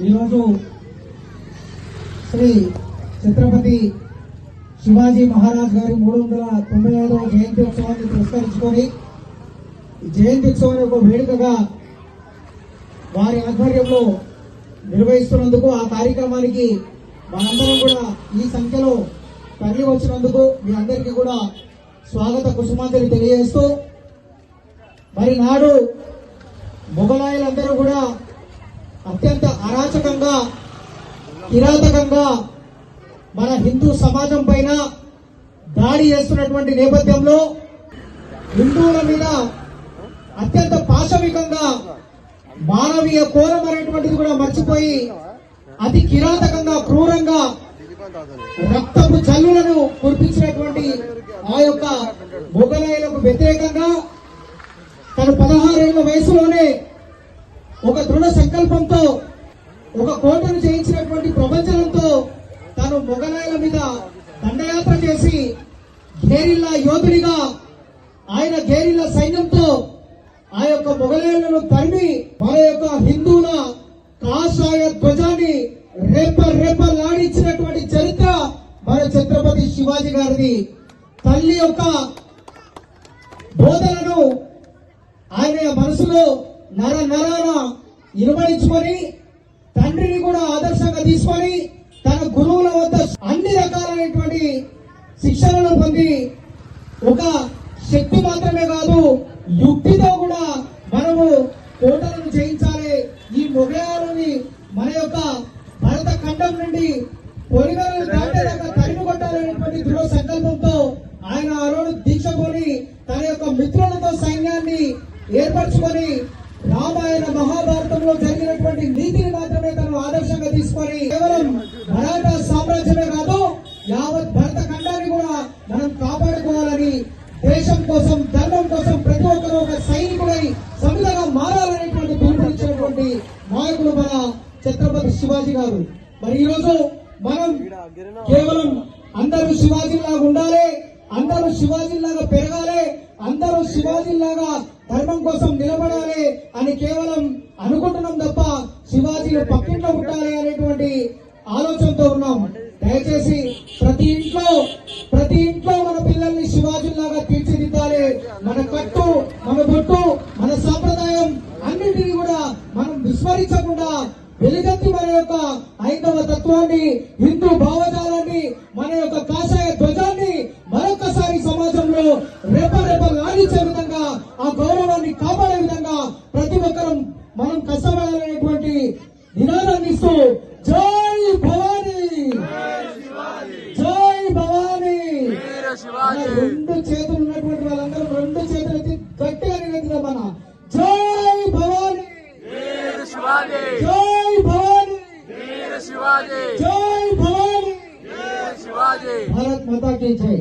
ఈరోజు శ్రీ ఛత్రపతి శివాజీ మహారాజ్ గారి 395వ జయంతి ఉత్సవాన్ని పురస్కరించుకొని జయంతి ఉత్సవం ఒక వేడుకగా వారి ఆధ్వర్యంలో నిర్వహిస్తున్నందుకు ఆ కార్యక్రమానికి మనందరం కూడా ఈ సంఖ్యలో తరలి వచ్చినందుకు మీ అందరికీ కూడా స్వాగత కుసుమాంజలి తెలియజేస్తూ, మరి నాడు మొఘలాయులందరూ కూడా అత్యంత అరాచకంగా కిరాతకంగా మన హిందూ సమాజం పైన దాడి చేస్తున్నటువంటి నేపథ్యంలో హిందువుల మీద అత్యంత పాశవికంగా మానవీయ కోరం అనేటువంటిది కూడా మర్చిపోయి అతి కిరాతకంగా క్రూరంగా రక్తపు జల్లులను కురిపించినటువంటి ఆ యొక్క మొఘలాయులకు వ్యతిరేకంగా తను 16 ఏళ్ల వయసులోనే ఒక దృఢ సంకల్పంతో ఒక కోటను చేయించినటువంటి ప్రపంచంతో తాను మొఘలాయుల మీద దండయాత్ర చేసి గేరిల్లా యోధుడిగా ఆయన గేరిల్లా సైన్యంతో ఆ యొక్క మొఘలాయులను తరిమి మన యొక్క హిందువుల కాషాయ ధ్వజాన్ని రేపలాడించినటువంటి చరిత్ర మన ఛత్రపతి శివాజీ గారిది. తల్లి యొక్క బోధనను ఆయన మనసులో నరాన ఇనుమడించుకొని తండ్రిని కూడా ఆదర్శంగా తీసుకొని తన గురువుల వద్ద అన్ని రకాలైనటువంటి శిక్షణలు పొంది ఒక శక్తి మాత్రమే కాదు యుక్తితో కూడా మనము కోటలను జయించాలి, ఈ మొఘలాయులని మన యొక్క భరత ఖండం నుండి పొలిమేరలు దాటేదాకా తరిమి కొట్టాలనేటువంటి దృఢ సంకల్పంతో ఆయన ఆ రోజు దీక్ష కొని తన యొక్క మిత్రులతో సైన్యాన్ని ఏర్పరచుకొని రామాయణ మహాభారతంలో జరిగినటువంటి నీతిని మాత్రమే తను ఆదర్శంగా తీసుకొని కేవలం మరాఠా సామ్రాజ్యమే కాదు యావత్ భరత ఖండాన్ని కూడా మనం కాపాడుకోవాలని, దేశం కోసం ధర్మం కోసం ప్రతి ఒక్కరూ ఒక సైనికుడై సమిధగా మారాలనేటువంటి పిలుపునిచ్చినటువంటి నాయకుడు మన ఛత్రపతి శివాజీ గారు. మరి ఈరోజు మనం కేవలం అందరూ శివాజీలాగా ఉండాలి, అందరూ శివాజీలాగా పెరగాలి, అందరూ శివాజీలాగా ధర్మం కోసం నిలబడాలి అని కేవలం అనుకుంటున్నాం తప్ప శివాజీలు పక్కింట్లో ఉండాలి అనేటువంటి ఆలోచనతో ఉన్నాం. దయచేసి ప్రతి ఇంట్లో మన పిల్లల్ని శివాజీలాగా తీర్చిదిద్దాలి. మన కట్టు, మన బొట్టు, మన సాంప్రదాయం అన్నింటినీ కూడా మనం విస్మరించకుండా వెలుగెత్తి మన యొక్క హైందవ తత్వాన్ని, హిందూ భావజాలాన్ని, మన యొక్క కాషాయ ధ్వజాన్ని మరొకసారి సమాజంలో రేపలాడించే విధంగా, ఆ గౌరవాన్ని కాపాడే విధంగా ప్రతి ఒక్కరం మనం కష్టపడాలనేటువంటి నినాదాన్ని ఇస్తూ జై భవానీ, జై భవానీ. రెండు చేతులు ఉన్నటువంటి వాళ్ళందరూ రెండు చేతులు ఎత్తి గట్టిగా నిలబెట్టిన మన జై భవానీ, జై భవానీ, జై భవానీ, భారత్ మాతా కీ జై.